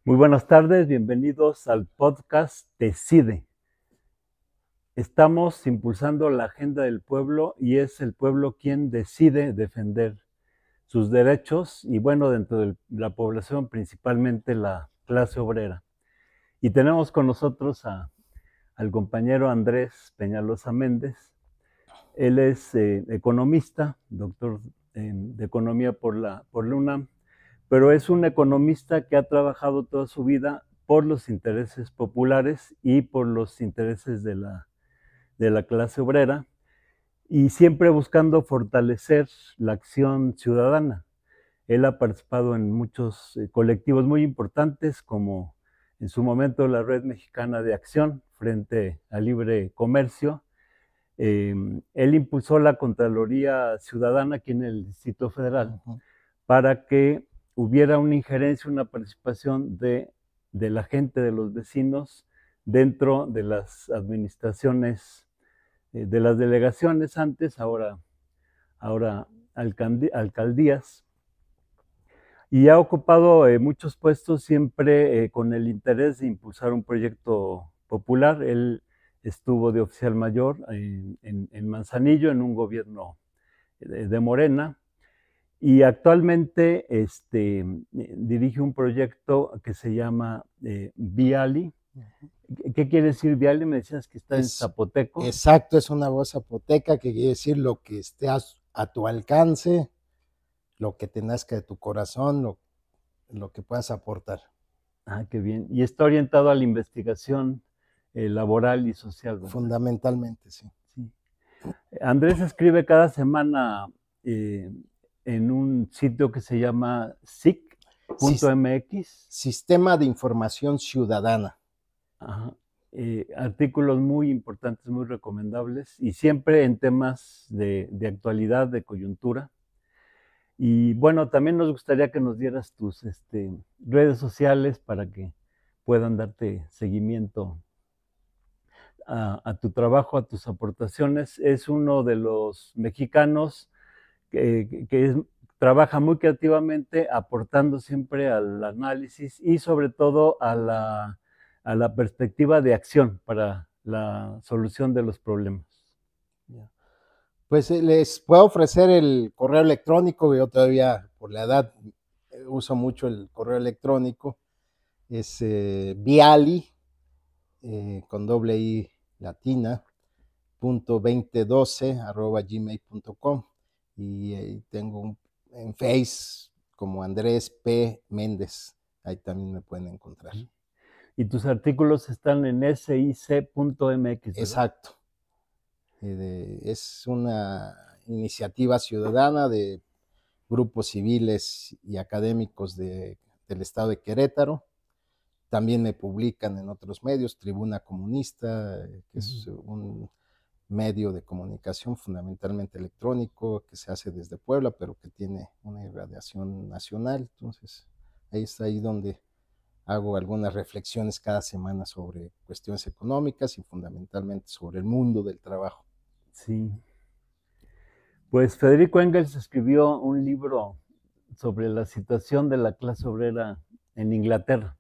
Muy buenas tardes, bienvenidos al podcast Decide. Estamos impulsando la agenda del pueblo y es el pueblo quien decide defender sus derechos y bueno, dentro de la población principalmente la clase obrera. Y tenemos con nosotros al compañero Andrés Peñalosa Méndez. Él es economista, doctor de economía por la UNAM, pero es un economista que ha trabajado toda su vida por los intereses populares y por los intereses de la clase obrera, y siempre buscando fortalecer la acción ciudadana. Él ha participado en muchos colectivos muy importantes, como en su momento la Red Mexicana de Acción frente al libre comercio. Él impulsó la Contraloría Ciudadana aquí en el Distrito Federal para que hubiera una injerencia, una participación de la gente, de los vecinos, dentro de las administraciones, de las delegaciones antes, ahora alcaldías, y ha ocupado muchos puestos siempre con el interés de impulsar un proyecto popular. Él estuvo de oficial mayor en Manzanillo, en un gobierno de Morena, y actualmente dirige un proyecto que se llama Viali. ¿Qué quiere decir Viali? Me decías que está en zapoteco. Exacto, es una voz zapoteca que quiere decir lo que esté a tu alcance, lo que te nazca de tu corazón, lo que puedas aportar. Ah, qué bien. Y está orientado a la investigación laboral y social, ¿verdad? Fundamentalmente, sí. Sí. Andrés escribe cada semana eh, en un sitio que se llama SIC.mx. Sistema de Información Ciudadana. Ajá. Artículos muy importantes, muy recomendables, y siempre en temas de actualidad, de coyuntura. Y bueno, también nos gustaría que nos dieras tus redes sociales para que puedan darte seguimiento a tu trabajo, a tus aportaciones. Es uno de los mexicanos que trabaja muy creativamente, aportando siempre al análisis y sobre todo a la perspectiva de acción para la solución de los problemas. Pues les puedo ofrecer el correo electrónico. Yo todavía, por la edad, uso mucho el correo electrónico. Es viali, con doble I latina, .2012 @gmail.com, y tengo en Face como Andrés P. Méndez, ahí también me pueden encontrar. Y tus artículos están en sic.mx, ¿verdad? Exacto. Es una iniciativa ciudadana de grupos civiles y académicos del estado de Querétaro. También me publican en otros medios, Tribuna Comunista, que es un medio de comunicación fundamentalmente electrónico que se hace desde Puebla, pero que tiene una irradiación nacional. Entonces, ahí donde hago algunas reflexiones cada semana sobre cuestiones económicas y fundamentalmente sobre el mundo del trabajo. Sí. Pues Federico Engels escribió un libro sobre la situación de la clase obrera en Inglaterra,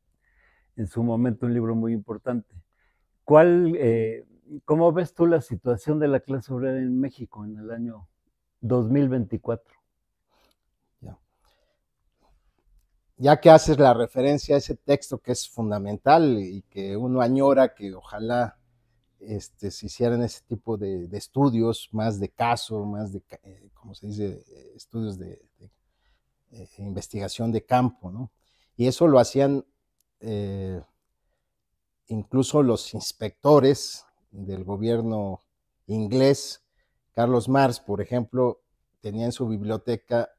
en su momento un libro muy importante. ¿Cómo ves tú la situación de la clase obrera en México en el año 2024? Ya que haces la referencia a ese texto que es fundamental y que uno añora que ojalá se hicieran ese tipo de estudios, más de caso, más de, ¿cómo se dice?, estudios de investigación de campo, ¿no? Y eso lo hacían incluso los inspectores del gobierno inglés. Carlos Marx, por ejemplo, tenía en su biblioteca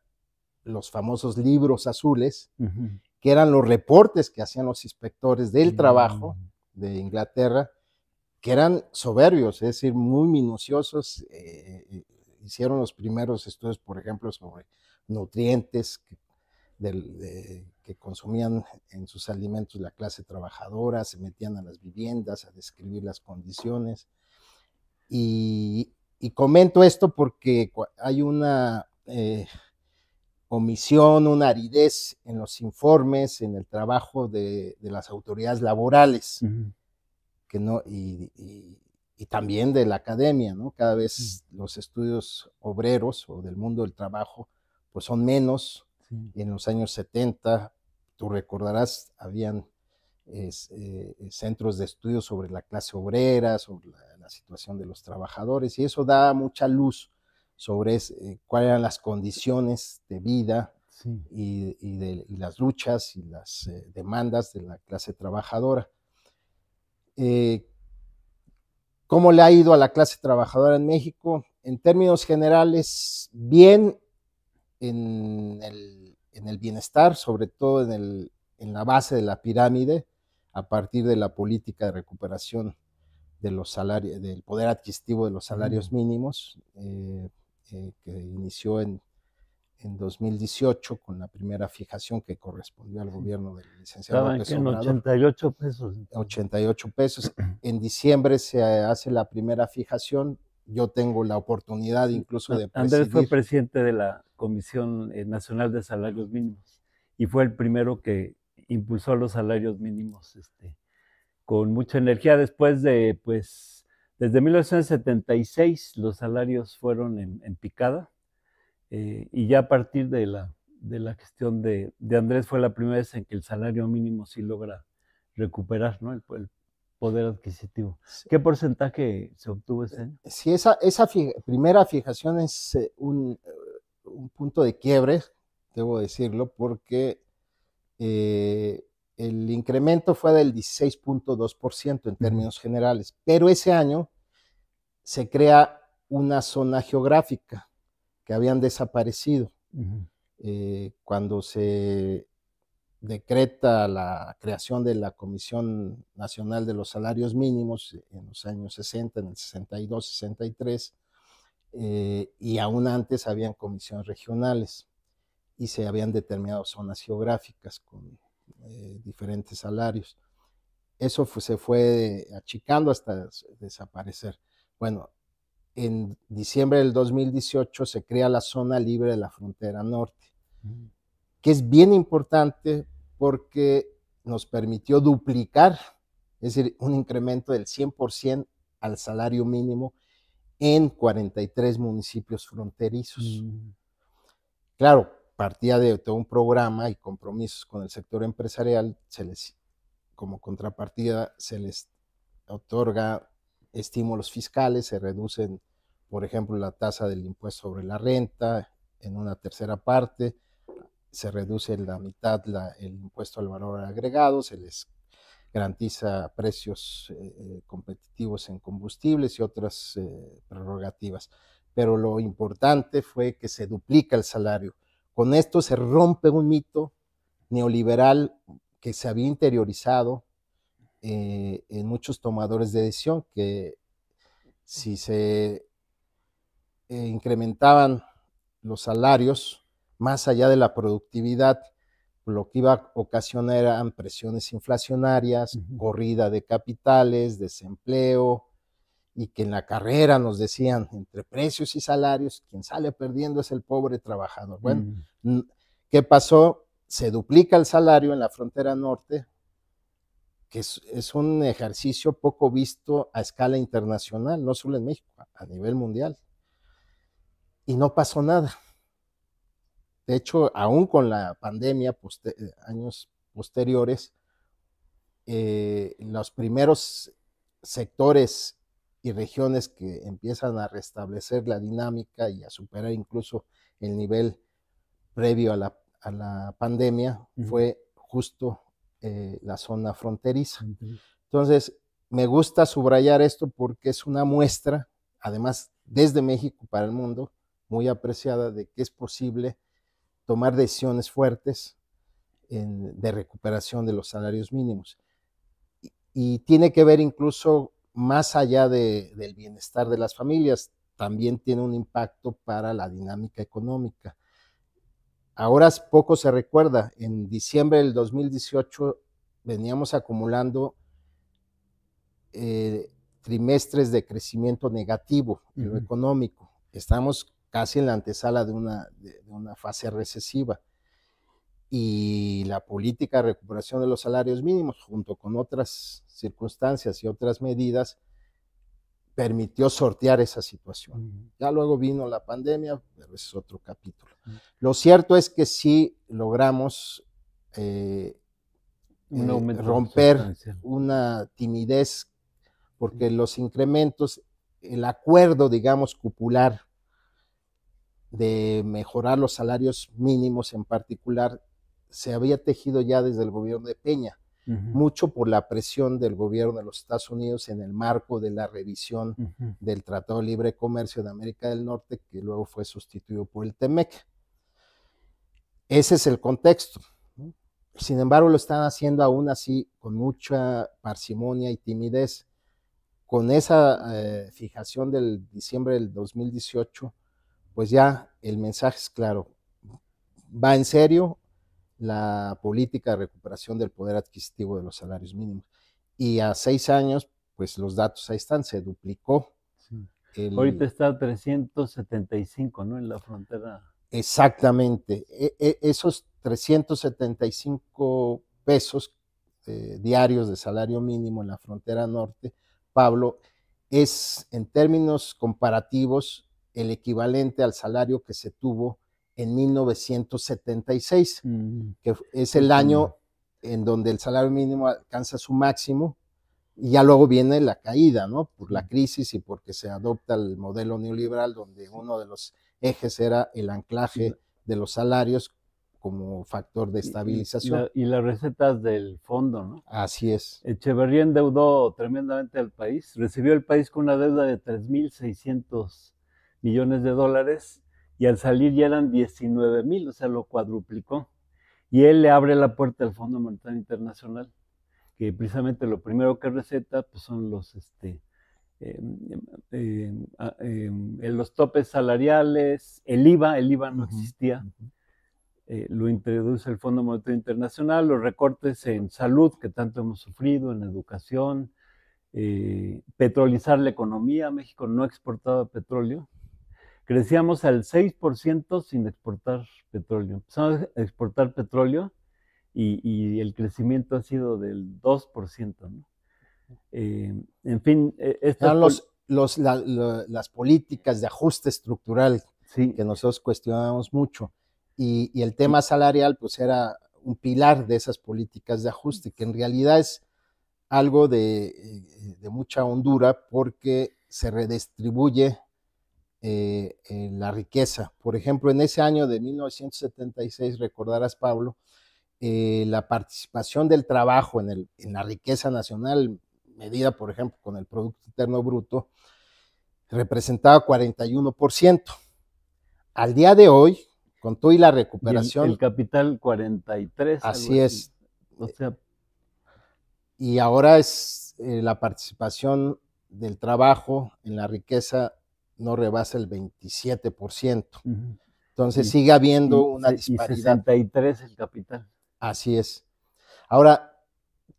los famosos libros azules, que eran los reportes que hacían los inspectores del trabajo de Inglaterra, que eran soberbios, es decir, muy minuciosos. Hicieron los primeros estudios, por ejemplo, sobre nutrientes que consumían en sus alimentos la clase trabajadora, se metían a las viviendas a describir las condiciones. Y comento esto porque hay omisión, una aridez en los informes, en el trabajo de las autoridades laborales, que no, y también de la academia, ¿no? Cada vez los estudios obreros o del mundo del trabajo pues son menos. En los años 70, tú recordarás, habían centros de estudio sobre la clase obrera, sobre la situación de los trabajadores, y eso da mucha luz sobre cuáles eran las condiciones de vida y las luchas y las demandas de la clase trabajadora. ¿Cómo le ha ido a la clase trabajadora en México? En términos generales, bien en el bienestar, sobre todo en la base de la pirámide, a partir de la política de recuperación de los salarios, del poder adquisitivo de los salarios mínimos, que inició en 2018 con la primera fijación que correspondió al gobierno del licenciado López Obrador. 88 pesos. 88 pesos. En diciembre se hace la primera fijación. Yo tengo la oportunidad incluso de presidir. Andrés fue presidente de la Comisión Nacional de Salarios Mínimos y fue el primero que impulsó los salarios mínimos con mucha energía. Después de, pues, desde 1976 los salarios fueron en picada, y ya a partir de la gestión de Andrés fue la primera vez en que el salario mínimo sí logra recuperar, ¿no? el poder adquisitivo. ¿Qué porcentaje se obtuvo ese año? Sí, esa primera fijación es un punto de quiebre, debo decirlo, porque el incremento fue del 16.2% en términos generales, pero ese año se crea una zona geográfica que habían desaparecido. Cuando se decreta la creación de la Comisión Nacional de los Salarios Mínimos en los años 60, en el 62, 63, y aún antes habían comisiones regionales y se habían determinado zonas geográficas con diferentes salarios. Eso se fue achicando hasta desaparecer. Bueno, en diciembre del 2018 se crea la zona libre de la frontera norte, que es bien importante porque nos permitió duplicar, es decir, un incremento del 100% al salario mínimo en 43 municipios fronterizos. Claro, partía de todo un programa y compromisos con el sector empresarial, como contrapartida se les otorga estímulos fiscales, se reducen, por ejemplo, la tasa del impuesto sobre la renta en una tercera parte, se reduce en la mitad el impuesto al valor agregado, se les garantiza precios competitivos en combustibles y otras prerrogativas. Pero lo importante fue que se duplica el salario. Con esto se rompe un mito neoliberal que se había interiorizado en muchos tomadores de decisión, que si se incrementaban los salarios más allá de la productividad, lo que iba a ocasionar eran presiones inflacionarias, corrida de capitales, desempleo, y que en la carrera nos decían, entre precios y salarios, quien sale perdiendo es el pobre trabajador. Bueno, ¿qué pasó? Se duplica el salario en la frontera norte, que es un ejercicio poco visto a escala internacional, no solo en México, a nivel mundial. Y no pasó nada. De hecho, aún con la pandemia, años posteriores, los primeros sectores y regiones que empiezan a restablecer la dinámica y a superar incluso el nivel previo a la pandemia fue justo la zona fronteriza. Entonces, me gusta subrayar esto porque es una muestra, además desde México para el mundo, muy apreciada de que es posible tomar decisiones fuertes de recuperación de los salarios mínimos. Y tiene que ver incluso más allá del bienestar de las familias, también tiene un impacto para la dinámica económica. Ahora poco se recuerda, en diciembre del 2018 veníamos acumulando trimestres de crecimiento negativo en lo económico. Estamos casi en la antesala de una fase recesiva. Y la política de recuperación de los salarios mínimos, junto con otras circunstancias y otras medidas, permitió sortear esa situación. Ya luego vino la pandemia, pero ese es otro capítulo. Lo cierto es que sí logramos romper una timidez, porque los incrementos, el acuerdo, digamos, cupular de mejorar los salarios mínimos en particular, se había tejido ya desde el gobierno de Peña, mucho por la presión del gobierno de los Estados Unidos en el marco de la revisión del Tratado de Libre Comercio de América del Norte, que luego fue sustituido por el TEMEC. Ese es el contexto. Sin embargo, lo están haciendo aún así con mucha parsimonia y timidez. Con esa fijación del diciembre del 2018, pues ya el mensaje es claro. Va en serio la política de recuperación del poder adquisitivo de los salarios mínimos. Y a 6 años, pues los datos ahí están, se duplicó. Sí. Ahorita está a 375, ¿no? En la frontera. Exactamente. Esos 375 pesos diarios de salario mínimo en la frontera norte, Pablo, es en términos comparativos el equivalente al salario que se tuvo en 1976, que es el año en donde el salario mínimo alcanza su máximo, y ya luego viene la caída, ¿no? Por la crisis y porque se adopta el modelo neoliberal, donde uno de los ejes era el anclaje de los salarios como factor de estabilización. Y las recetas del fondo, ¿no? Así es. Echeverría endeudó tremendamente al país, recibió el país con una deuda de 3.600 millones de dólares, y al salir ya eran 19,000, o sea, lo cuadruplicó. Y él le abre la puerta al Fondo Monetario Internacional, que precisamente lo primero que receta pues son los, los topes salariales, el IVA no existía, lo introduce el Fondo Monetario Internacional, los recortes en salud que tanto hemos sufrido, en educación, petrolizar la economía. México no exportaba petróleo. Crecíamos al 6% sin exportar petróleo. Empezamos a exportar petróleo y el crecimiento ha sido del 2%, ¿no? En fin, las políticas de ajuste estructural, sí, que nosotros cuestionamos mucho, y el tema salarial pues era un pilar de esas políticas de ajuste, que en realidad es algo de mucha hondura, porque se redistribuye la riqueza. Por ejemplo, en ese año de 1976, recordarás, Pablo, la participación del trabajo en la riqueza nacional, medida, por ejemplo, con el Producto Interno Bruto, representaba 41%. Al día de hoy, con todo y la recuperación... Y el capital 43%. Así es. O sea, y ahora es la participación del trabajo en la riqueza no rebasa el 27%. Entonces sigue habiendo una disparidad. Y 63% el capital. Así es. Ahora,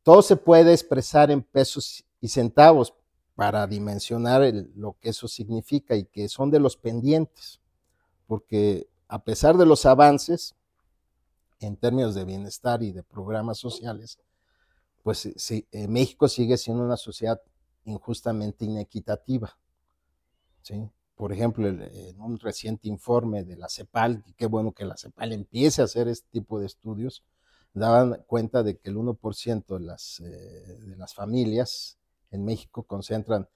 todo se puede expresar en pesos y centavos para dimensionar lo que eso significa, y que son de los pendientes, porque a pesar de los avances en términos de bienestar y de programas sociales, pues sí, México sigue siendo una sociedad injustamente inequitativa, ¿sí? Por ejemplo, en un reciente informe de la CEPAL, y qué bueno que la CEPAL empiece a hacer este tipo de estudios, daban cuenta de que el 1% de las familias en México concentran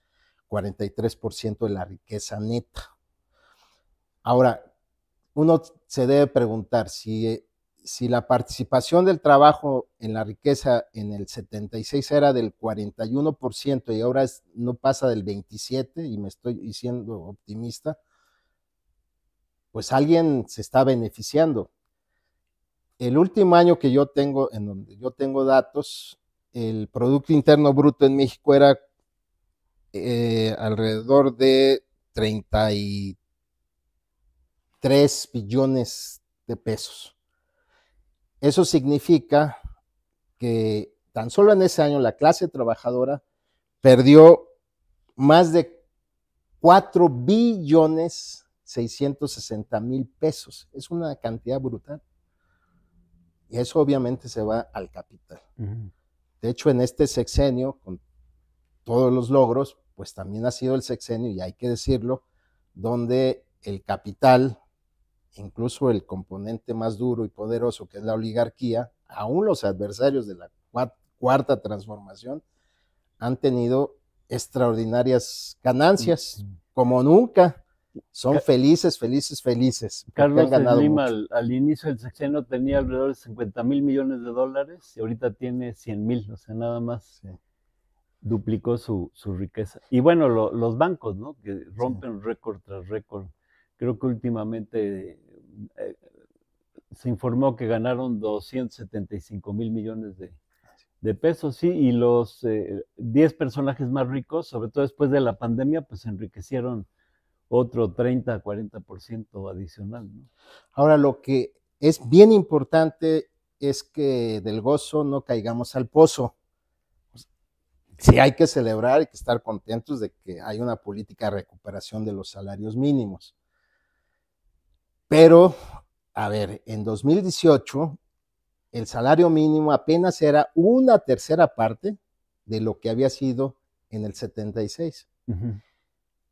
43% de la riqueza neta. Ahora, uno se debe preguntar si la participación del trabajo en la riqueza en el 76 era del 41% y ahora no pasa del 27%, y me estoy siendo optimista, pues alguien se está beneficiando. El último año que yo tengo, en donde yo tengo datos, el Producto Interno Bruto en México era alrededor de 33 billones de pesos. Eso significa que tan solo en ese año la clase trabajadora perdió más de 4 billones 660,000 pesos. Es una cantidad brutal. Y eso obviamente se va al capital. De hecho, en este sexenio, con todos los logros, pues también ha sido el sexenio, y hay que decirlo, donde el capital, incluso el componente más duro y poderoso, que es la oligarquía, aún los adversarios de la cuarta transformación, han tenido extraordinarias ganancias, como nunca. Son felices, felices, felices. Carlos Slim al inicio del sexenio tenía alrededor de 50,000 millones de dólares y ahorita tiene 100,000, o sea, nada más duplicó su riqueza. Y bueno, los bancos, ¿no? Que rompen récord tras récord. Creo que últimamente se informó que ganaron 275,000 millones de pesos, sí, y los 10 personajes más ricos, sobre todo después de la pandemia, pues enriquecieron otro 30, 40% adicional, ¿no? Ahora, lo que es bien importante es que del gozo no caigamos al pozo. Sí hay que celebrar, hay que estar contentos de que hay una política de recuperación de los salarios mínimos. Pero, a ver, en 2018, el salario mínimo apenas era una tercera parte de lo que había sido en el 76.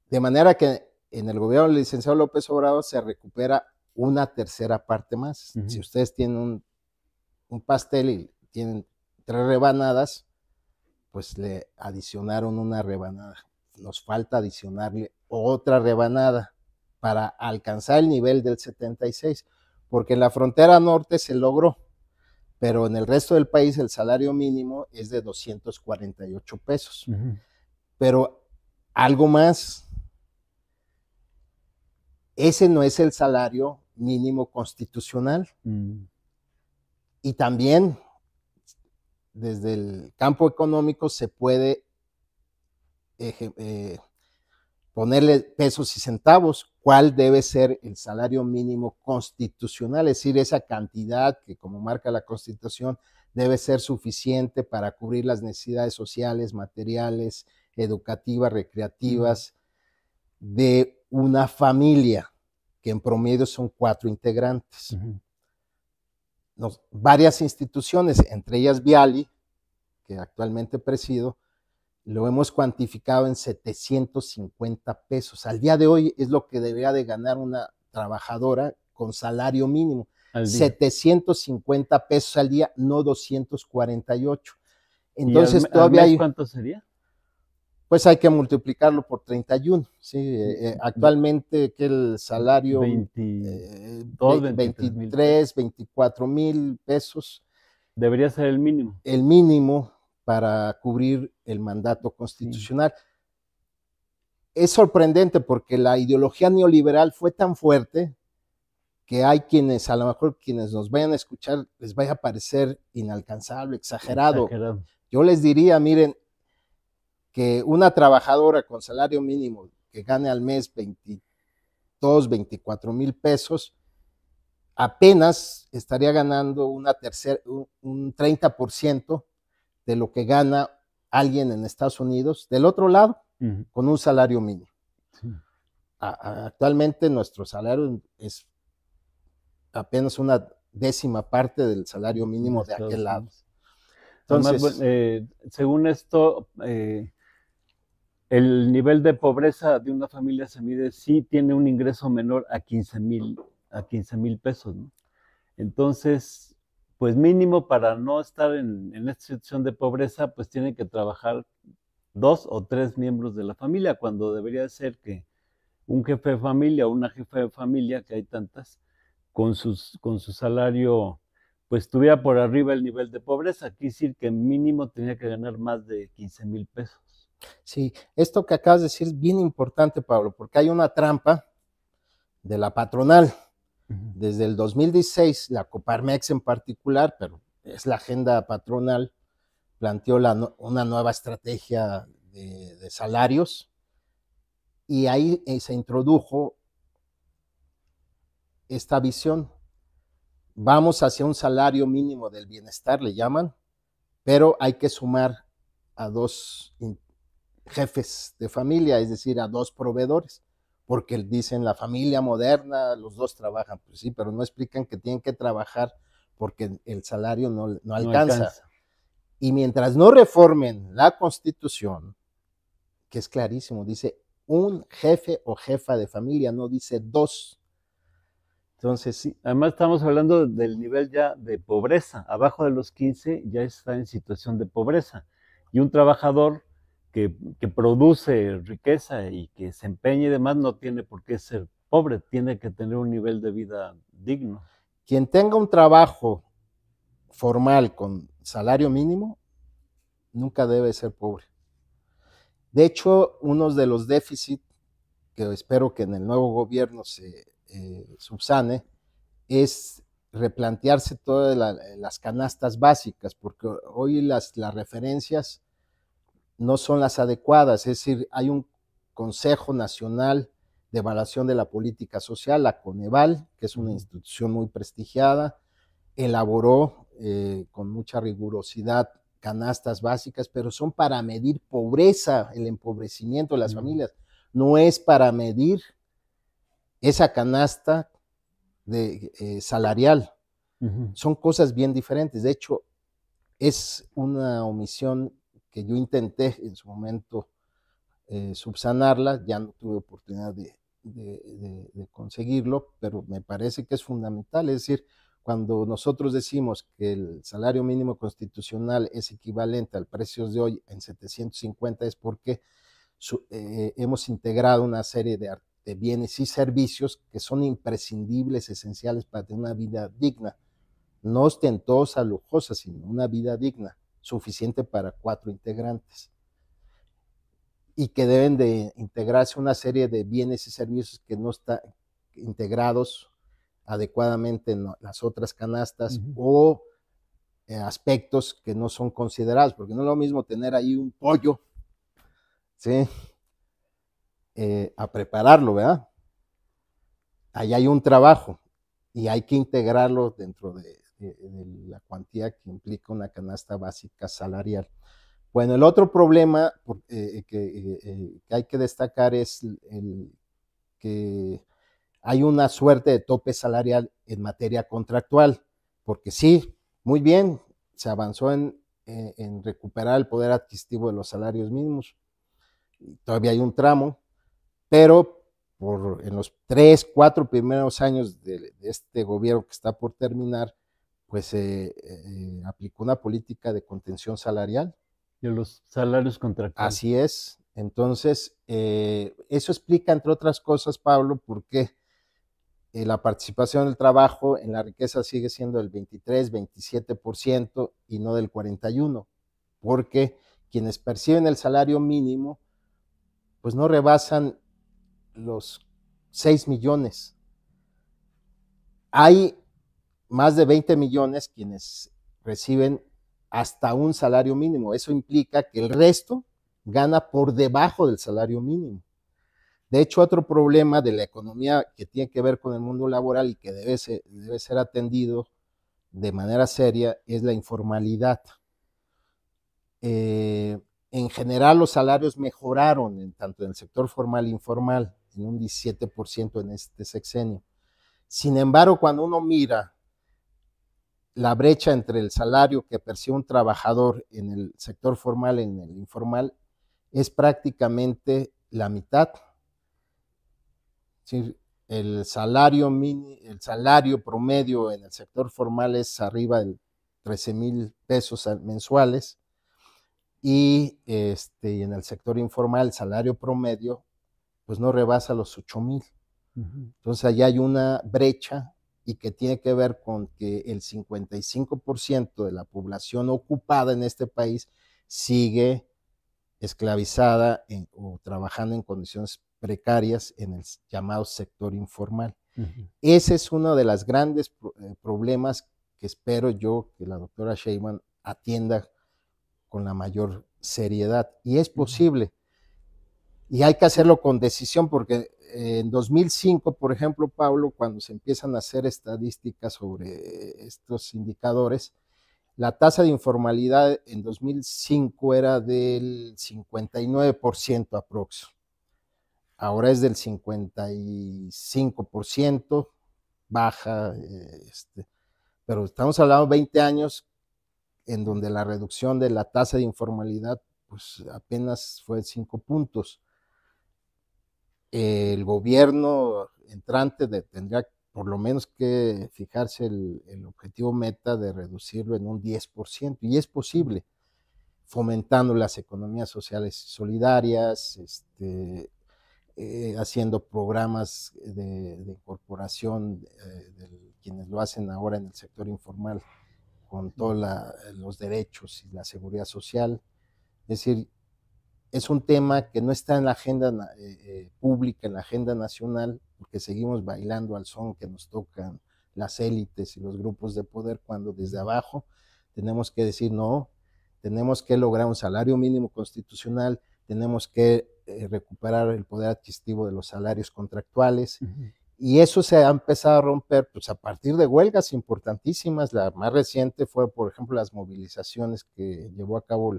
De manera que en el gobierno del licenciado López Obrador se recupera una tercera parte más. Si ustedes tienen un pastel y tienen 3 rebanadas, pues le adicionaron una rebanada. Nos falta adicionarle otra rebanada para alcanzar el nivel del 76, porque en la frontera norte se logró, pero en el resto del país el salario mínimo es de 248 pesos. Pero algo más, ese no es el salario mínimo constitucional. Y también desde el campo económico se puede ponerle pesos y centavos, cuál debe ser el salario mínimo constitucional, es decir, esa cantidad que, como marca la Constitución, debe ser suficiente para cubrir las necesidades sociales, materiales, educativas, recreativas de una familia, que en promedio son 4 integrantes. Varias instituciones, entre ellas Viali, que actualmente presido, lo hemos cuantificado en 750 pesos. Al día de hoy es lo que debería de ganar una trabajadora con salario mínimo. 750 pesos al día, no 248. Entonces, ¿Y todavía al mes cuánto sería? Pues hay que multiplicarlo por 31. ¿Sí? Actualmente que el salario 23, 24,000 pesos. Debería ser el mínimo. El mínimo para cubrir el mandato constitucional. Es sorprendente porque la ideología neoliberal fue tan fuerte que hay quienes, a lo mejor quienes nos vayan a escuchar, les vaya a parecer inalcanzable, exagerado. Yo les diría, miren, que una trabajadora con salario mínimo que gane al mes 22, 24,000 pesos, apenas estaría ganando un 30% de lo que gana alguien en Estados Unidos, del otro lado, con un salario mínimo. Actualmente nuestro salario es apenas una décima parte del salario mínimo de aquel lado. Entonces, además, según esto, el nivel de pobreza de una familia se mide si tiene un ingreso menor a 15,000 pesos, ¿no? Entonces, pues mínimo para no estar en esta situación de pobreza, pues tiene que trabajar 2 o 3 miembros de la familia, cuando debería ser que un jefe de familia o una jefa de familia, que hay tantas, con su salario, pues estuviera por arriba el nivel de pobreza. Quiere decir que mínimo tenía que ganar más de 15,000 pesos. Sí, esto que acabas de decir es bien importante, Pablo, porque hay una trampa de la patronal. Desde el 2016, la Coparmex en particular, pero es la agenda patronal, planteó una nueva estrategia de salarios, y ahí se introdujo esta visión. Vamos hacia un salario mínimo del bienestar, le llaman, pero hay que sumar a 2 jefes de familia, es decir, a 2 proveedores. porque dicen la familia moderna, los dos trabajan, pues sí, pero no explican que tienen que trabajar porque el salario no alcanza. Y mientras no reformen la Constitución, que es clarísimo, dice un jefe o jefa de familia, no dice dos. Entonces, sí, además estamos hablando del nivel ya de pobreza. Abajo de los 15 ya está en situación de pobreza. Y un trabajador que produce riqueza y que se empeña y demás no tiene por qué ser pobre, tiene que tener un nivel de vida digno. Quien tenga un trabajo formal con salario mínimo nunca debe ser pobre. De hecho, uno de los déficits que espero que en el nuevo gobierno se subsane es replantearse todas las canastas básicas, porque hoy las referencias no son las adecuadas, es decir, hay un Consejo Nacional de Evaluación de la Política Social, la Coneval, que es una institución muy prestigiada, elaboró con mucha rigurosidad canastas básicas, pero son para medir pobreza, el empobrecimiento de las familias, no es para medir esa canasta salarial. Son cosas bien diferentes. De hecho, es una omisión que yo intenté en su momento subsanarla, ya no tuve oportunidad de conseguirlo, pero me parece que es fundamental. Es decir, cuando nosotros decimos que el salario mínimo constitucional es equivalente al precio de hoy en 750, es porque hemos integrado una serie de bienes y servicios que son imprescindibles, esenciales para tener una vida digna, no ostentosa, lujosa, sino una vida digna, suficiente para 4 integrantes, y que deben de integrarse una serie de bienes y servicios que no están integrados adecuadamente en las otras canastas, o aspectos que no son considerados, porque no es lo mismo tener ahí un pollo, ¿sí? A prepararlo, ¿verdad? Ahí hay un trabajo y hay que integrarlo dentro de la cuantía que implica una canasta básica salarial. Bueno, el otro problema que hay que destacar es que hay una suerte de tope salarial en materia contractual, porque sí, muy bien, se avanzó en recuperar el poder adquisitivo de los salarios mínimos, todavía hay un tramo, pero en los 3, 4 primeros años de este gobierno que está por terminar, pues aplicó una política de contención salarial. De los salarios contractuales. Así es. Entonces, eso explica, entre otras cosas, Pablo, por qué la participación del trabajo en la riqueza sigue siendo del 23, 27% y no del 41%, porque quienes perciben el salario mínimo, pues no rebasan los 6 millones. Hay más de 20 millones quienes reciben hasta un salario mínimo. Eso implica que el resto gana por debajo del salario mínimo. De hecho, otro problema de la economía que tiene que ver con el mundo laboral y que debe ser atendido de manera seria es la informalidad. En general, los salarios mejoraron tanto en el sector formal e informal, en un 17% en este sexenio. Sin embargo, cuando uno mira la brecha entre el salario que percibe un trabajador en el sector formal y en el informal, es prácticamente la mitad. ¿Sí? El salario promedio en el sector formal es arriba de 13,000 pesos mensuales, y en el sector informal el salario promedio pues no rebasa los 8,000. Entonces allá hay una brecha, y que tiene que ver con que el 55% de la población ocupada en este país sigue esclavizada o trabajando en condiciones precarias en el llamado sector informal. Ese es uno de los grandes problemas que espero yo que la doctora Sheinbaum atienda con la mayor seriedad, y es posible. Y hay que hacerlo con decisión, porque en 2005, por ejemplo, Pablo, cuando se empiezan a hacer estadísticas sobre estos indicadores, la tasa de informalidad en 2005 era del 59% aprox. ahora es del 55%, baja, pero estamos hablando de 20 años en donde la reducción de la tasa de informalidad pues apenas fue 5 puntos. El gobierno entrante tendría por lo menos que fijarse el objetivo meta de reducirlo en un 10%, y es posible, fomentando las economías sociales solidarias, haciendo programas de incorporación de quienes lo hacen ahora en el sector informal, con todos los derechos y la seguridad social. Es decir, es un tema que no está en la agenda pública, en la agenda nacional, porque seguimos bailando al son que nos tocan las élites y los grupos de poder, cuando desde abajo tenemos que decir no, tenemos que lograr un salario mínimo constitucional, tenemos que recuperar el poder adquisitivo de los salarios contractuales. Y eso se ha empezado a romper pues, a partir de huelgas importantísimas. La más reciente fue, por ejemplo, las movilizaciones que llevó a cabo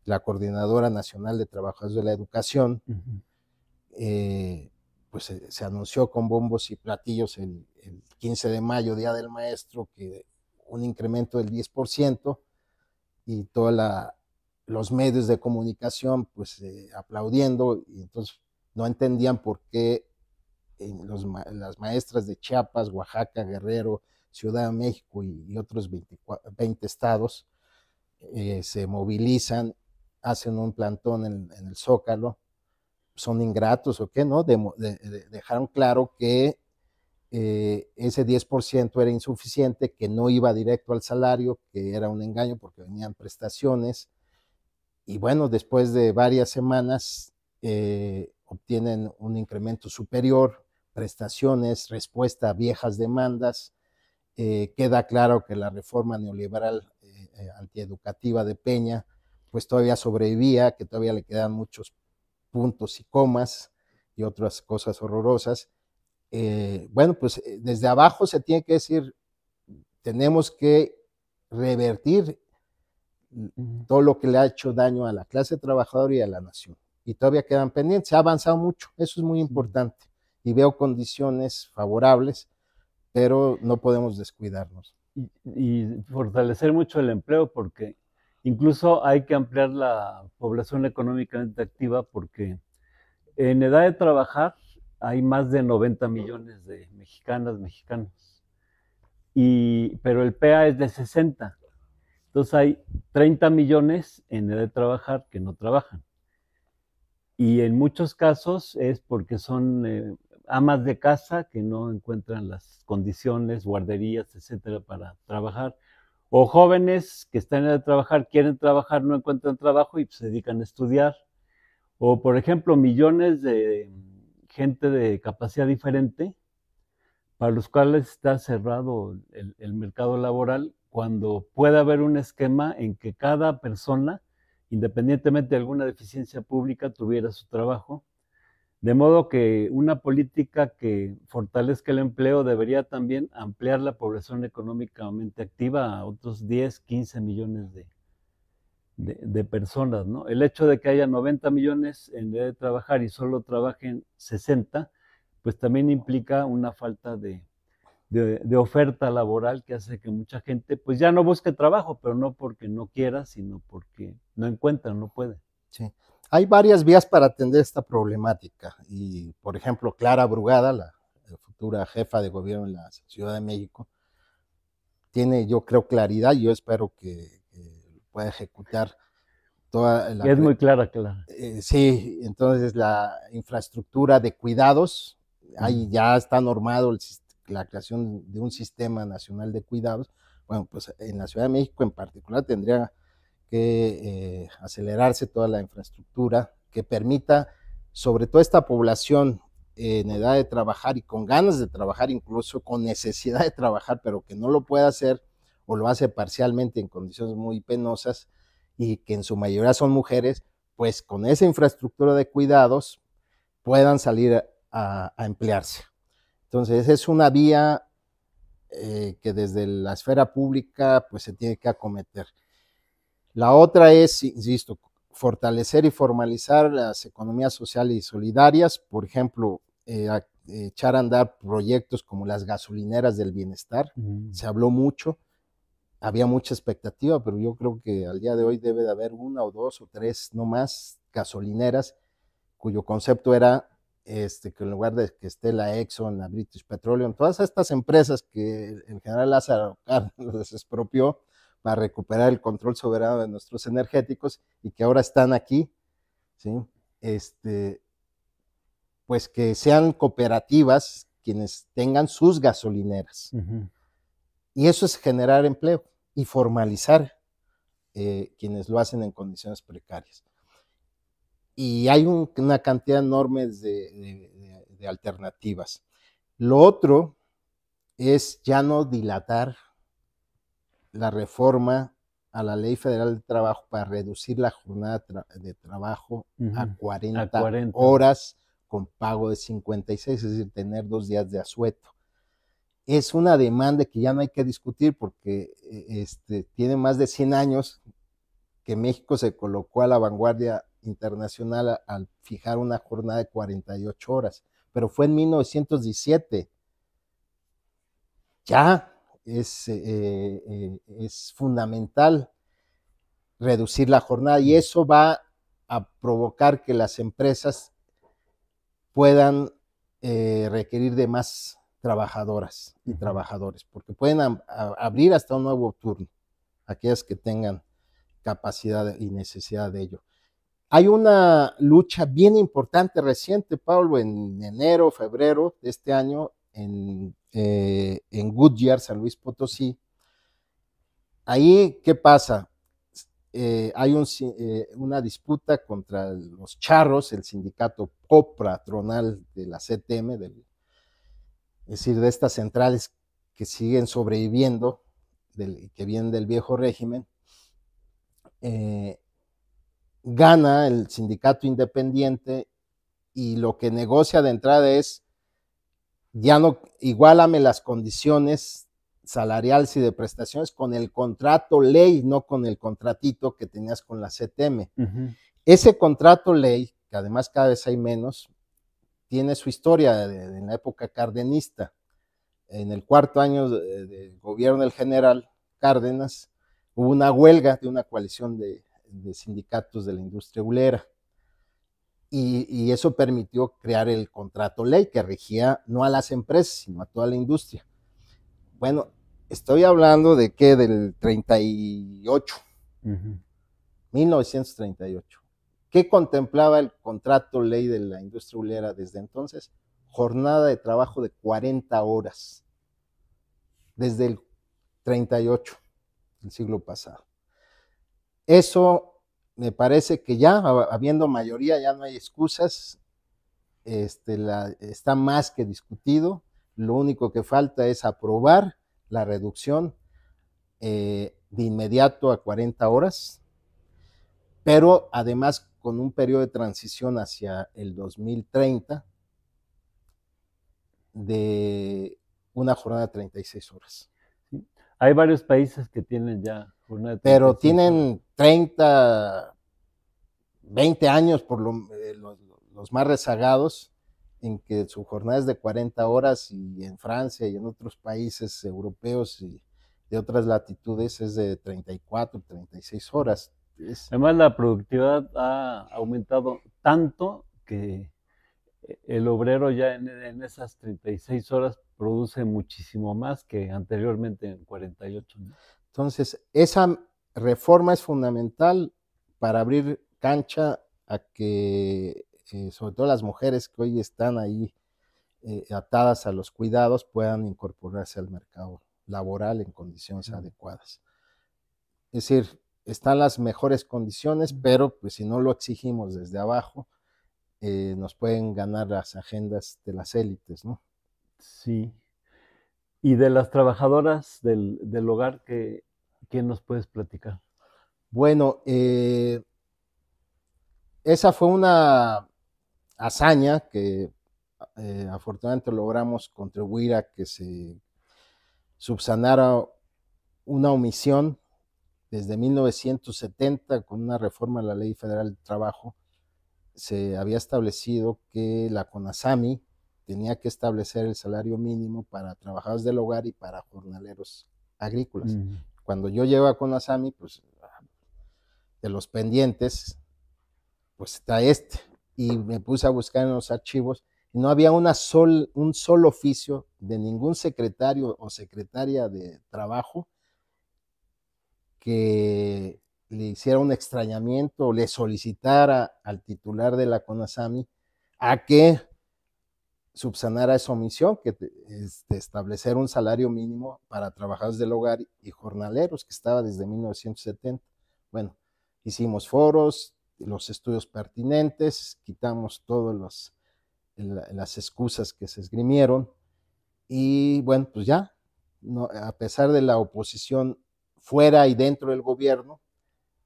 la Coordinadora Nacional de Trabajadores de la Educación. Pues se anunció con bombos y platillos el 15 de mayo, Día del Maestro, que un incremento del 10%, y todos los medios de comunicación pues aplaudiendo, y entonces no entendían por qué las maestras de Chiapas, Oaxaca, Guerrero, Ciudad de México y otros 20 estados se movilizan, hacen un plantón en el Zócalo. ¿Son ingratos o qué? ¿No? Dejaron claro que ese 10% era insuficiente, que no iba directo al salario, que era un engaño porque venían prestaciones. Y bueno, después de varias semanas obtienen un incremento superior, prestaciones, respuesta a viejas demandas. Queda claro que la reforma neoliberal antieducativa de Peña pues todavía sobrevivía, que todavía le quedan muchos puntos y comas y otras cosas horrorosas. Bueno, pues desde abajo se tiene que decir, tenemos que revertir todo lo que le ha hecho daño a la clase trabajadora y a la nación. Y todavía quedan pendientes, se ha avanzado mucho, eso es muy importante. Y veo condiciones favorables, pero no podemos descuidarnos. Y fortalecer mucho el empleo, porque incluso hay que ampliar la población económicamente activa, porque en edad de trabajar hay más de 90 millones de mexicanas, mexicanos, pero el PA es de 60. Entonces hay 30 millones en edad de trabajar que no trabajan. Y en muchos casos es porque son amas de casa que no encuentran las condiciones, guarderías, etcétera, para trabajar. O jóvenes que están en edad de trabajar, quieren trabajar, no encuentran trabajo y se dedican a estudiar. O, por ejemplo, millones de gente de capacidad diferente, para los cuales está cerrado el mercado laboral, cuando puede haber un esquema en que cada persona, independientemente de alguna deficiencia pública, tuviera su trabajo. De modo que una política que fortalezca el empleo debería también ampliar la población económicamente activa a otros 10, 15 millones de personas, ¿no? El hecho de que haya 90 millones en edad de trabajar y solo trabajen 60, pues también implica una falta de oferta laboral, que hace que mucha gente pues ya no busque trabajo, pero no porque no quiera, sino porque no encuentra, no puede. Sí. Hay varias vías para atender esta problemática, y por ejemplo Clara Brugada, la futura jefa de gobierno en la Ciudad de México, tiene, yo creo, claridad, y yo espero que pueda ejecutar toda la... Es muy clara. Sí, entonces la infraestructura de cuidados, ahí ya está normado la creación de un sistema nacional de cuidados. Bueno, pues en la Ciudad de México en particular tendría que acelerarse toda la infraestructura que permita, sobre todo esta población en edad de trabajar y con ganas de trabajar, incluso con necesidad de trabajar, pero que no lo puede hacer o lo hace parcialmente en condiciones muy penosas, y que en su mayoría son mujeres, pues con esa infraestructura de cuidados puedan salir a emplearse. Entonces, esa es una vía que desde la esfera pública pues se tiene que acometer. La otra es, insisto, fortalecer y formalizar las economías sociales y solidarias, por ejemplo, echar a andar proyectos como las gasolineras del bienestar. Se habló mucho, había mucha expectativa, pero yo creo que al día de hoy debe de haber 1 o 2 o 3, no más, gasolineras, cuyo concepto era que en lugar de que esté la Exxon, la British Petroleum, todas estas empresas que el general Lázaro Cárdenas expropió para recuperar el control soberano de nuestros energéticos y que ahora están aquí, ¿sí? Pues que sean cooperativas quienes tengan sus gasolineras. Y eso es generar empleo y formalizar quienes lo hacen en condiciones precarias. Y hay una cantidad enorme de alternativas. Lo otro es ya no dilatar la reforma a la Ley Federal del Trabajo para reducir la jornada de trabajo a 40 horas con pago de 56, es decir, tener 2 días de asueto. Es una demanda que ya no hay que discutir porque tiene más de 100 años que México se colocó a la vanguardia internacional al fijar una jornada de 48 horas, pero fue en 1917. Ya es fundamental reducir la jornada y eso va a provocar que las empresas puedan requerir de más trabajadoras y trabajadores, porque pueden abrir hasta un nuevo turno, aquellas que tengan capacidad y necesidad de ello. Hay una lucha bien importante reciente, Pablo, en enero, febrero de este año, en Goodyear, San Luis Potosí. Ahí, ¿qué pasa? Hay una disputa contra los charros, el sindicato copatronal de la CTM, es decir, de estas centrales que siguen sobreviviendo, que vienen del viejo régimen. Gana el sindicato independiente y lo que negocia de entrada es, ya no, iguálame las condiciones salariales y de prestaciones con el contrato ley, no con el contratito que tenías con la CTM. Ese contrato ley, que además cada vez hay menos, tiene su historia en la época cardenista. En el 4º año de gobierno del general Cárdenas, hubo una huelga de una coalición de sindicatos de la industria hulera. Y eso permitió crear el contrato ley que regía no a las empresas, sino a toda la industria. Bueno, estoy hablando de que del 38, 1938. ¿Qué contemplaba el contrato ley de la industria hulera desde entonces? Jornada de trabajo de 40 horas, desde el 38, el siglo pasado. Eso me parece que ya, habiendo mayoría, ya no hay excusas, está más que discutido, lo único que falta es aprobar la reducción de inmediato a 40 horas, pero además con un periodo de transición hacia el 2030 de una jornada de 36 horas. Sí. Hay varios países que tienen ya jornada de 36 pero tienen 30, 20 años por los más rezagados en que su jornada es de 40 horas y en Francia y en otros países europeos y de otras latitudes es de 34, 36 horas. Además, la productividad ha aumentado tanto que el obrero ya en esas 36 horas produce muchísimo más que anteriormente en 48. ¿No? Entonces, esa reforma es fundamental para abrir cancha a que, sobre todo las mujeres que hoy están ahí atadas a los cuidados, puedan incorporarse al mercado laboral en condiciones adecuadas. Es decir, están las mejores condiciones, pero pues si no lo exigimos desde abajo, nos pueden ganar las agendas de las élites, ¿no? Sí. Y de las trabajadoras del hogar, ¿qué nos puedes platicar? Bueno, esa fue una hazaña que afortunadamente logramos contribuir a que se subsanara una omisión desde 1970, con una reforma a la Ley Federal del Trabajo, se había establecido que la CONASAMI tenía que establecer el salario mínimo para trabajadores del hogar y para jornaleros agrícolas. Cuando yo llego a CONASAMI, pues de los pendientes, pues está este. Y me puse a buscar en los archivos y no había un solo oficio de ningún secretario o secretaria de trabajo que le hiciera un extrañamiento o le solicitara al titular de la CONASAMI a que subsanara esa omisión, que establecer un salario mínimo para trabajadores del hogar y jornaleros, que estaba desde 1970. Bueno, hicimos foros, los estudios pertinentes, quitamos todas las excusas que se esgrimieron y bueno, pues ya, no, a pesar de la oposición fuera y dentro del gobierno,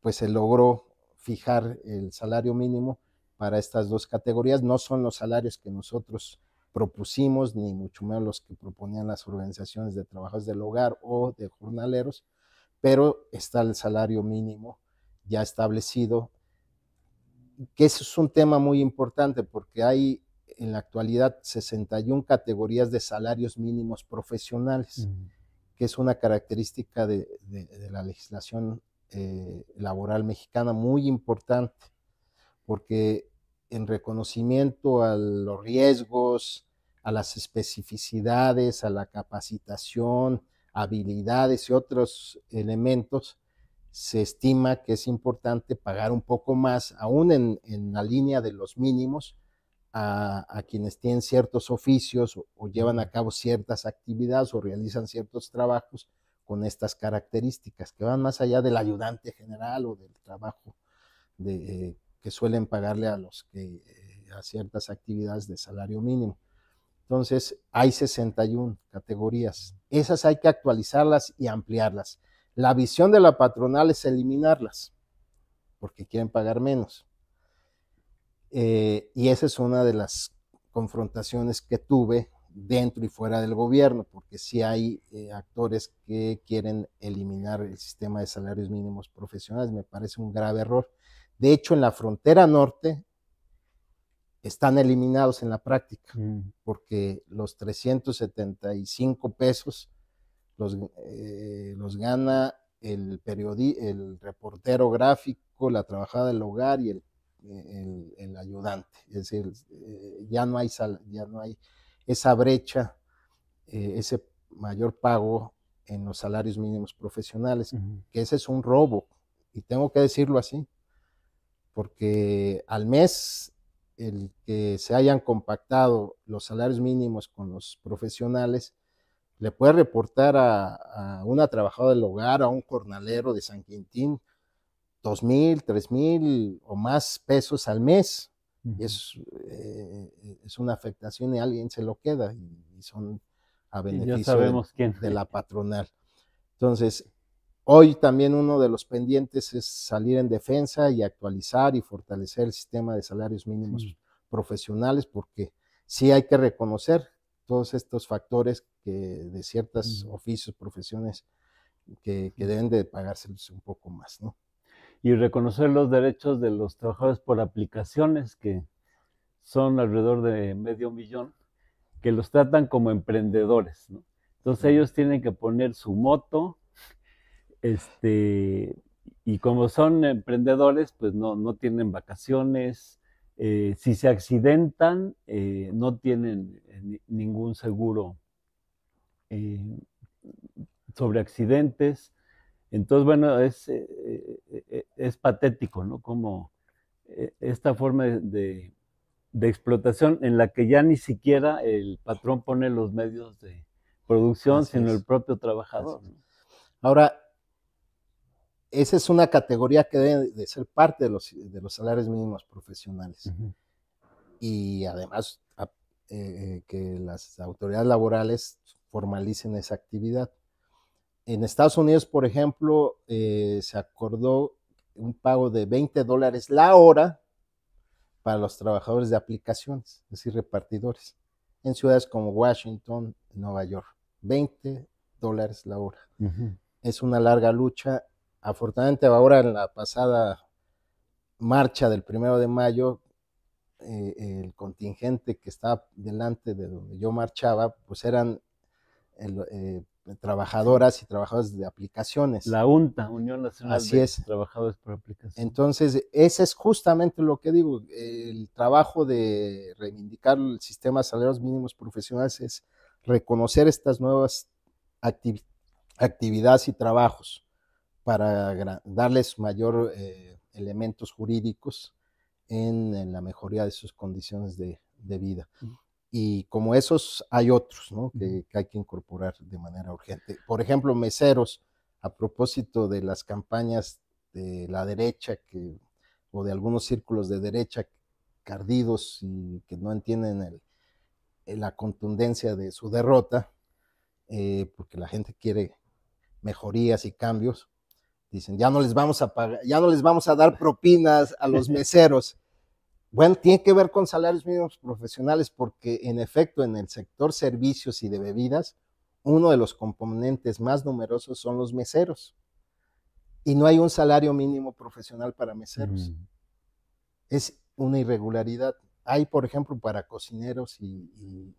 pues se logró fijar el salario mínimo para estas dos categorías. No son los salarios que nosotros propusimos, ni mucho menos los que proponían las organizaciones de trabajadores del hogar o de jornaleros, pero está el salario mínimo ya establecido, que eso es un tema muy importante porque hay en la actualidad 61 categorías de salarios mínimos profesionales, que es una característica de la legislación laboral mexicana muy importante, porque en reconocimiento a los riesgos, a las especificidades, a la capacitación, habilidades y otros elementos, se estima que es importante pagar un poco más, aún en la línea de los mínimos, a quienes tienen ciertos oficios o llevan a cabo ciertas actividades o realizan ciertos trabajos con estas características, que van más allá del ayudante general o del trabajo que suelen pagarle a los que a ciertas actividades de salario mínimo. Entonces, hay 61 categorías. Esas hay que actualizarlas y ampliarlas. La visión de la patronal es eliminarlas, porque quieren pagar menos. Y esa es una de las confrontaciones que tuve dentro y fuera del gobierno, porque sí hay actores que quieren eliminar el sistema de salarios mínimos profesionales. Me parece un grave error. De hecho, en la frontera norte están eliminados en la práctica, porque los 375 pesos los gana el reportero gráfico, la trabajadora del hogar y el ayudante. Es decir, ya no hay esa brecha, ese mayor pago en los salarios mínimos profesionales, que ese es un robo, y tengo que decirlo así, porque al mes el que se hayan compactado los salarios mínimos con los profesionales le puede reportar a una trabajadora del hogar, a un jornalero de San Quintín, 2,000, 3,000 o más pesos al mes. Y es una afectación y alguien se lo queda y son a beneficio de la patronal. Entonces, hoy también uno de los pendientes es salir en defensa y actualizar y fortalecer el sistema de salarios mínimos profesionales, porque sí hay que reconocer todos estos factores de ciertos oficios, profesiones que deben de pagárselos un poco más, ¿no? Y reconocer los derechos de los trabajadores por aplicaciones, que son alrededor de 500,000, que los tratan como emprendedores, ¿no? Entonces ellos tienen que poner su moto, y como son emprendedores, pues no tienen vacaciones. Si se accidentan, no tienen ningún seguro sobre accidentes. Entonces, bueno, es patético, ¿no? Como esta forma de explotación en la que ya ni siquiera el patrón pone los medios de producción, sino el propio trabajador. Ahora, esa es una categoría que debe de ser parte de los salarios mínimos profesionales. Y además que las autoridades laborales formalicen esa actividad. En Estados Unidos, por ejemplo, se acordó un pago de $20 la hora para los trabajadores de aplicaciones, es decir, repartidores, en ciudades como Washington, Nueva York. $20 la hora. Es una larga lucha afortunadamente ahora en la pasada marcha del 1 de mayo, el contingente que estaba delante de donde yo marchaba, pues eran trabajadoras y trabajadores de aplicaciones. La UNTA, Unión Nacional Así de es. Trabajadores por Aplicación. Entonces, ese es justamente lo que digo, el trabajo de reivindicar el sistema de salarios mínimos profesionales es reconocer estas nuevas actividades y trabajos para darles mayor elementos jurídicos en la mejoría de sus condiciones de vida. Y como esos hay otros, ¿no? que hay que incorporar de manera urgente. Por ejemplo, meseros, a propósito de las campañas de la derecha o de algunos círculos de derecha cardidos y que no entienden la contundencia de su derrota, porque la gente quiere mejorías y cambios. Dicen, ya no les vamos a pagar, ya no les vamos a dar propinas a los meseros. Bueno, tiene que ver con salarios mínimos profesionales porque en efecto en el sector servicios y de bebidas, uno de los componentes más numerosos son los meseros. Y no hay un salario mínimo profesional para meseros. Es una irregularidad. Hay, por ejemplo, para cocineros y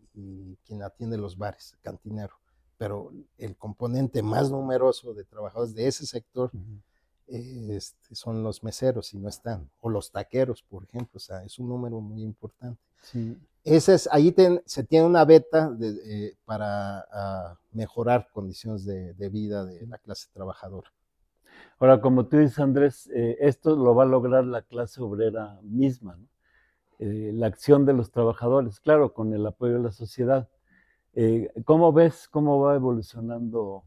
quien atiende los bares, cantinero. Pero el componente más numeroso de trabajadores de ese sector son los meseros y no están, o los taqueros, por ejemplo, o sea, es un número muy importante. Sí. Ahí se tiene una beta para mejorar condiciones de vida de la clase trabajadora. Ahora, como tú dices, Andrés, esto lo va a lograr la clase obrera misma, ¿no? La acción de los trabajadores, claro, con el apoyo de la sociedad. ¿Cómo ves cómo va evolucionando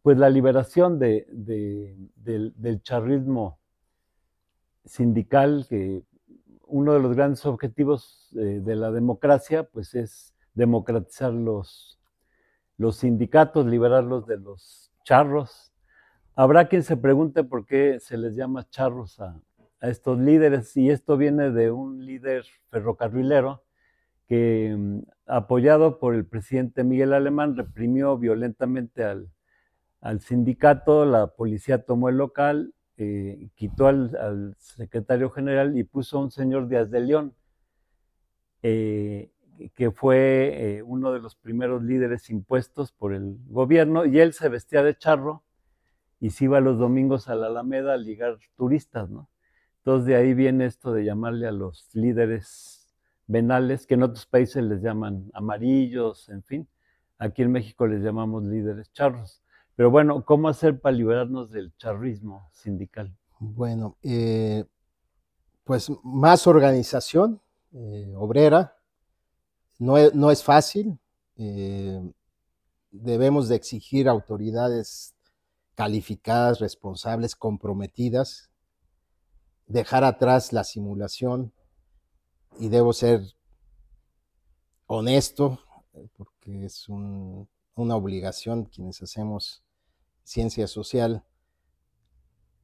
pues la liberación del charrismo sindical, que uno de los grandes objetivos de la democracia pues es democratizar los sindicatos, liberarlos de los charros? Habrá quien se pregunte por qué se les llama charros a estos líderes, y esto viene de un líder ferrocarrilero que, apoyado por el presidente Miguel Alemán, reprimió violentamente al sindicato. La policía tomó el local, quitó al secretario general y puso a un señor Díaz de León, que fue uno de los primeros líderes impuestos por el gobierno, y él se vestía de charro y se iba los domingos a la Alameda a ligar turistas, ¿no? Entonces de ahí viene esto de llamarle a los líderes venales, que en otros países les llaman amarillos, en fin. Aquí en México les llamamos líderes charros. Pero bueno, ¿cómo hacer para liberarnos del charrismo sindical? Bueno, pues más organización obrera, no es fácil, debemos de exigir autoridades calificadas, responsables, comprometidas, dejar atrás la simulación y debo ser honesto porque es una obligación quienes hacemos ciencia social,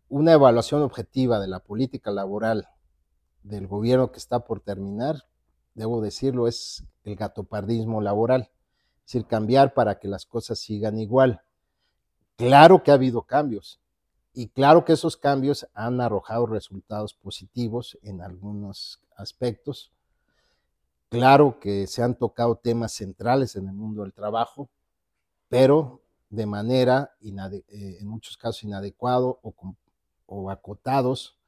una evaluación objetiva de la política laboral del gobierno que está por terminar, debo decirlo, es el gatopardismo laboral, es decir, cambiar para que las cosas sigan igual. Claro que ha habido cambios y claro que esos cambios han arrojado resultados positivos en algunos aspectos. Claro que se han tocado temas centrales en el mundo del trabajo, pero de manera, en muchos casos, inadecuado o acotados.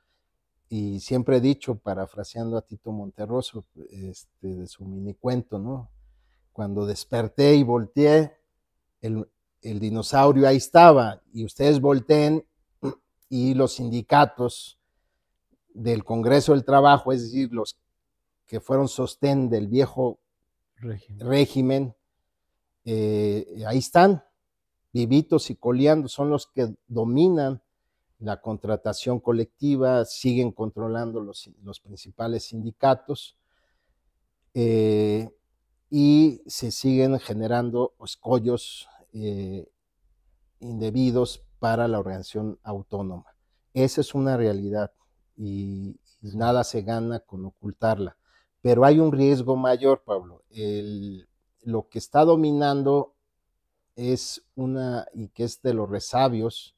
Y siempre he dicho, parafraseando a Tito Monterroso, de su minicuento, ¿no? Cuando desperté y volteé, el dinosaurio ahí estaba, y ustedes volteen y los sindicatos del Congreso del Trabajo, es decir, los que fueron sostén del viejo régimen, ahí están, vivitos y coleando, son los que dominan la contratación colectiva, siguen controlando los principales sindicatos y se siguen generando escollos indebidos para la organización autónoma. Esa es una realidad y nada se gana con ocultarla. Pero hay un riesgo mayor, Pablo. Lo que está dominando y que es de los resabios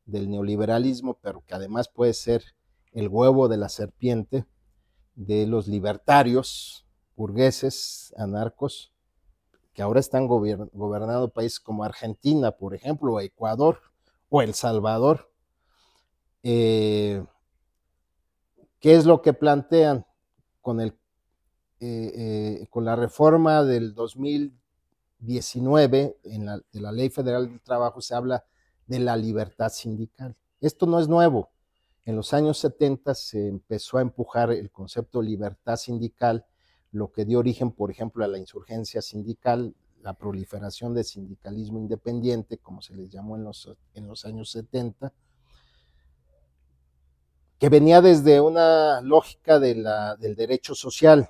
del neoliberalismo, pero que además puede ser el huevo de la serpiente de los libertarios, burgueses, anarcos, que ahora están gobernando países como Argentina, por ejemplo, o Ecuador, o El Salvador. ¿Qué es lo que plantean con con la reforma del 2019 de la Ley Federal del Trabajo? Se habla de la libertad sindical. Esto no es nuevo. En los años 70 se empezó a empujar el concepto de libertad sindical, lo que dio origen, por ejemplo, a la insurgencia sindical, la proliferación del sindicalismo independiente, como se les llamó en los años 70, que venía desde una lógica del derecho social.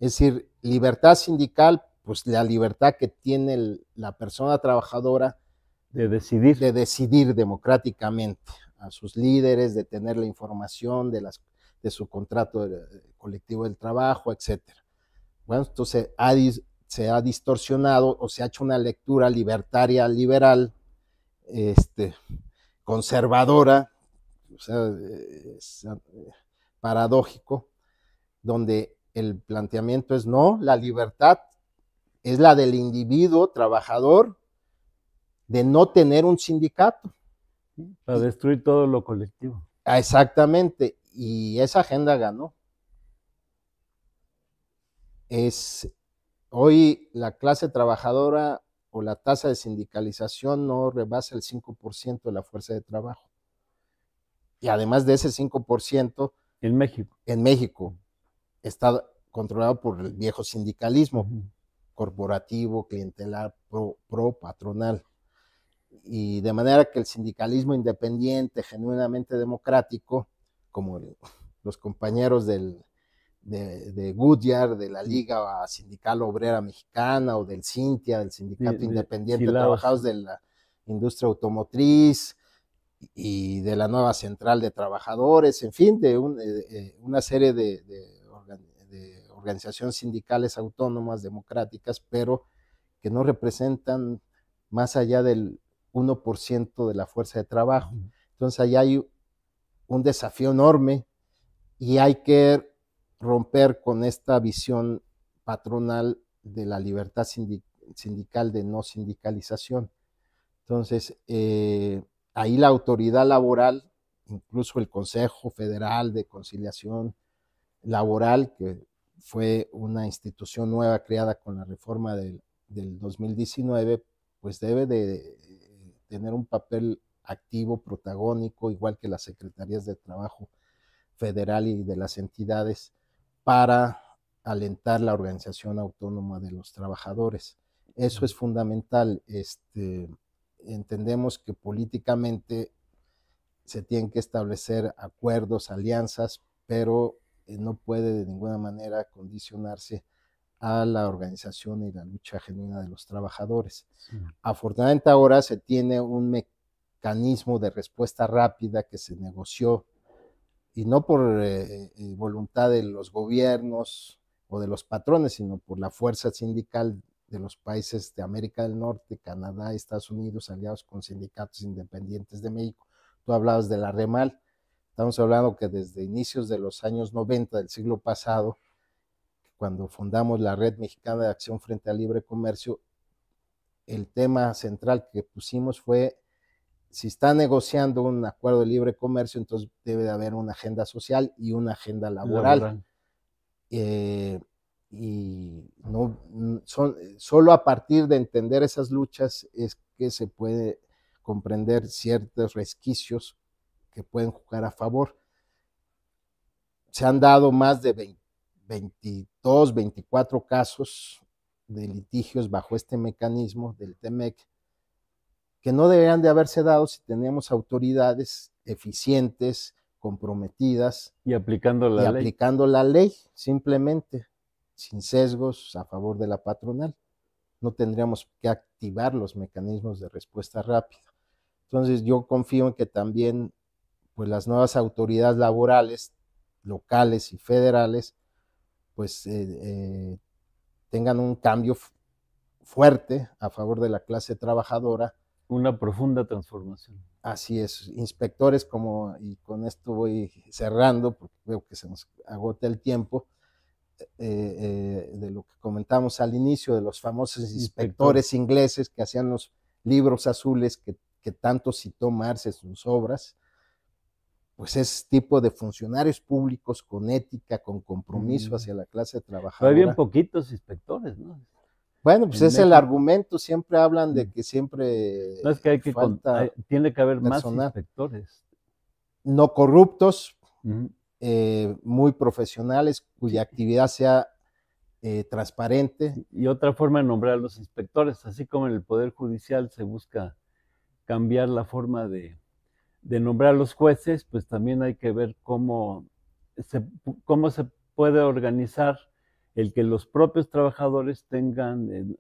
Es decir, libertad sindical, pues la libertad que tiene la persona trabajadora de decidir democráticamente a sus líderes, de tener la información de su contrato colectivo del trabajo, etcétera. Bueno, entonces se ha distorsionado o se ha hecho una lectura libertaria, liberal, conservadora, o sea, es paradójico, donde el planteamiento es no, la libertad es la del individuo trabajador de no tener un sindicato. Para destruir todo lo colectivo. Exactamente, y esa agenda ganó. Hoy la clase trabajadora o la tasa de sindicalización no rebasa el 5% de la fuerza de trabajo. Y además de ese 5%, en México está controlado por el viejo sindicalismo corporativo, clientelar, pro patronal. Y de manera que el sindicalismo independiente, genuinamente democrático, como los compañeros de Goodyear, de la Liga Sindical Obrera Mexicana, o del Cintia, del Sindicato Independiente de Trabajadores de la Industria Automotriz, y de la nueva Central de Trabajadores, en fin, de una serie de organizaciones sindicales autónomas, democráticas, pero que no representan más allá del 1% de la fuerza de trabajo. Entonces allá hay un desafío enorme y hay que romper con esta visión patronal de la libertad sindical, de no sindicalización. Entonces, ahí la autoridad laboral, incluso el Consejo Federal de Conciliación Laboral, que fue una institución nueva creada con la reforma del 2019, pues debe de tener un papel activo, protagónico, igual que las secretarías de trabajo federal y de las entidades, para alentar la organización autónoma de los trabajadores. Eso es fundamental. Entendemos que políticamente se tienen que establecer acuerdos, alianzas, pero no puede de ninguna manera condicionarse a la organización y la lucha genuina de los trabajadores. Sí. Afortunadamente ahora se tiene un mecanismo de respuesta rápida que se negoció, y no por voluntad de los gobiernos o de los patrones, sino por la fuerza sindical de los países de América del Norte, Canadá, Estados Unidos, aliados con sindicatos independientes de México. Tú hablabas de la REMAL. Estamos hablando que desde inicios de los años 90 del siglo pasado, cuando fundamos la Red Mexicana de Acción frente al Libre Comercio, el tema central que pusimos fue: si está negociando un acuerdo de libre comercio, entonces debe de haber una agenda social y una agenda laboral. Y no solo a partir de entender esas luchas es que se puede comprender ciertos resquicios que pueden jugar a favor. Se han dado más de 22, 24 casos de litigios bajo este mecanismo del TEMEC, que no deberían de haberse dado si tenemos autoridades eficientes, comprometidas y aplicando la ley, simplemente, sin sesgos, a favor de la patronal. No tendríamos que activar los mecanismos de respuesta rápida. Entonces yo confío en que también, pues, las nuevas autoridades laborales, locales y federales, pues tengan un cambio fuerte a favor de la clase trabajadora. Una profunda transformación. Así es, inspectores como, y con esto voy cerrando, porque veo que se nos agota el tiempo, de lo que comentamos al inicio, de los famosos inspectores ingleses que hacían los libros azules que tanto citó Marx en sus obras, pues es tipo de funcionarios públicos con ética, con compromiso hacia la clase trabajadora. Pero hay bien poquitos inspectores, ¿no? Bueno, pues es el argumento, siempre hablan de que siempre no, es que tiene que haber personal. más inspectores. No corruptos, muy profesionales, cuya actividad sea transparente. Y otra forma de nombrar a los inspectores, así como en el Poder Judicial se busca cambiar la forma de nombrar a los jueces, pues también hay que ver cómo se puede organizar el que los propios trabajadores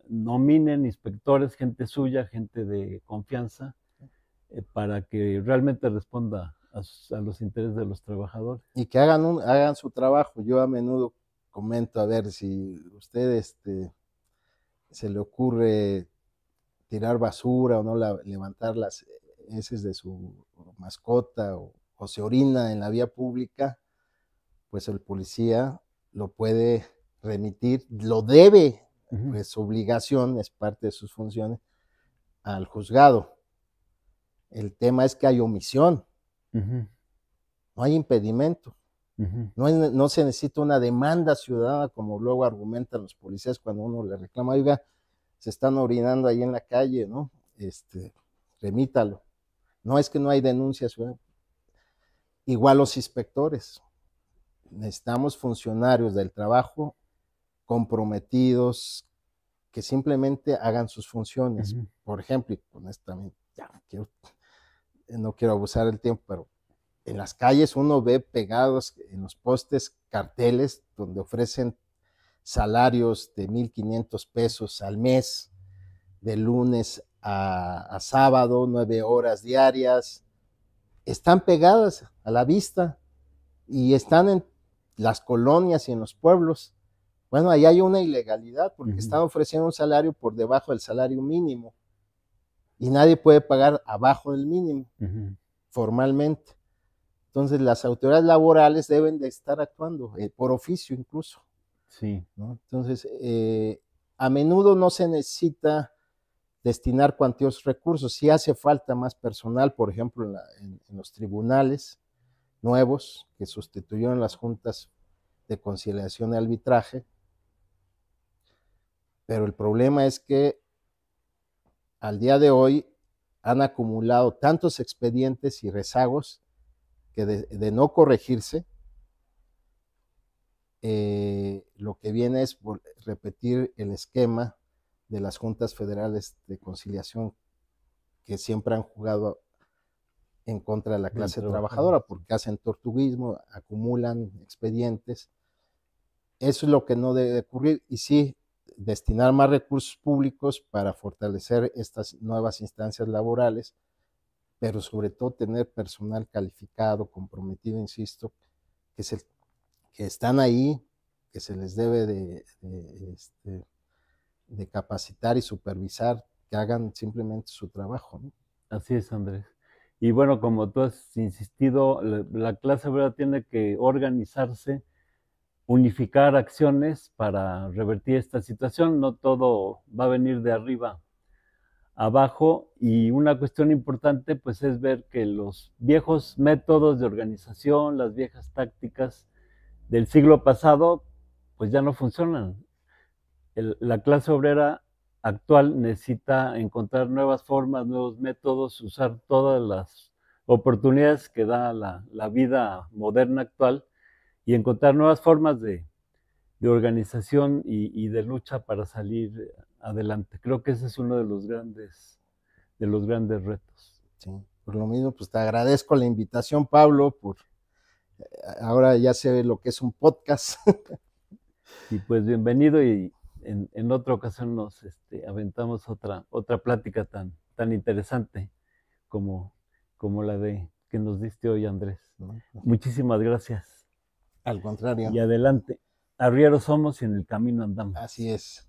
nominen inspectores, gente suya, gente de confianza, para que realmente responda a los intereses de los trabajadores. Y que hagan su trabajo. Yo a menudo comento, a ver, si usted se le ocurre tirar basura o no levantar las heces de su mascota o se orina en la vía pública, pues el policía lo puede remitir, lo debe, pues su obligación, es parte de sus funciones, al juzgado. El tema es que hay omisión, no hay impedimento, no se necesita una demanda ciudadana como luego argumentan los policías cuando uno le reclama, oiga, se están orinando ahí en la calle, ¿no? Remítalo. No es que no hay denuncia ciudadana. Igual los inspectores. Necesitamos funcionarios del trabajo comprometidos que simplemente hagan sus funciones. Por ejemplo, y con esto también, no quiero abusar del tiempo, pero en las calles uno ve pegados en los postes carteles donde ofrecen salarios de 1,500 pesos al mes, de lunes a sábado, 9 horas diarias. Están pegadas a la vista y están en las colonias y en los pueblos. Bueno, ahí hay una ilegalidad porque están ofreciendo un salario por debajo del salario mínimo y nadie puede pagar abajo del mínimo formalmente. Entonces las autoridades laborales deben de estar actuando por oficio incluso. Sí. ¿No? Entonces, a menudo no se necesita destinar cuantiosos recursos, sí hace falta más personal, por ejemplo, en los tribunales nuevos que sustituyeron las juntas de conciliación y arbitraje, pero el problema es que al día de hoy han acumulado tantos expedientes y rezagos que de no corregirse, lo que viene es repetir el esquema de las juntas federales de conciliación que siempre han jugado en contra de la clase trabajadora porque hacen tortuguismo, acumulan expedientes. Eso es lo que no debe ocurrir y sí destinar más recursos públicos para fortalecer estas nuevas instancias laborales, pero sobre todo tener personal calificado, comprometido, insisto, que están ahí, que se les debe de capacitar y supervisar, que hagan simplemente su trabajo, ¿no? Así es, Andrés. Y bueno, como tú has insistido, la clase obrera tiene que organizarse, unificar acciones para revertir esta situación. No todo va a venir de arriba abajo, y una cuestión importante pues es ver que los viejos métodos de organización, las viejas tácticas del siglo pasado pues ya no funcionan. La clase obrera actual necesita encontrar nuevas formas, nuevos métodos, usar todas las oportunidades que da la vida moderna actual y encontrar nuevas formas de organización y de lucha para salir adelante. Creo que ese es uno de los grandes retos. Sí, por lo mismo, pues te agradezco la invitación, Pablo, ahora ya sé lo que es un podcast. Y pues bienvenido, y en otra ocasión nos aventamos otra plática tan interesante como la que nos diste hoy, Andrés. Muchísimas gracias. Al contrario. Y adelante. Arrieros somos y en el camino andamos. Así es.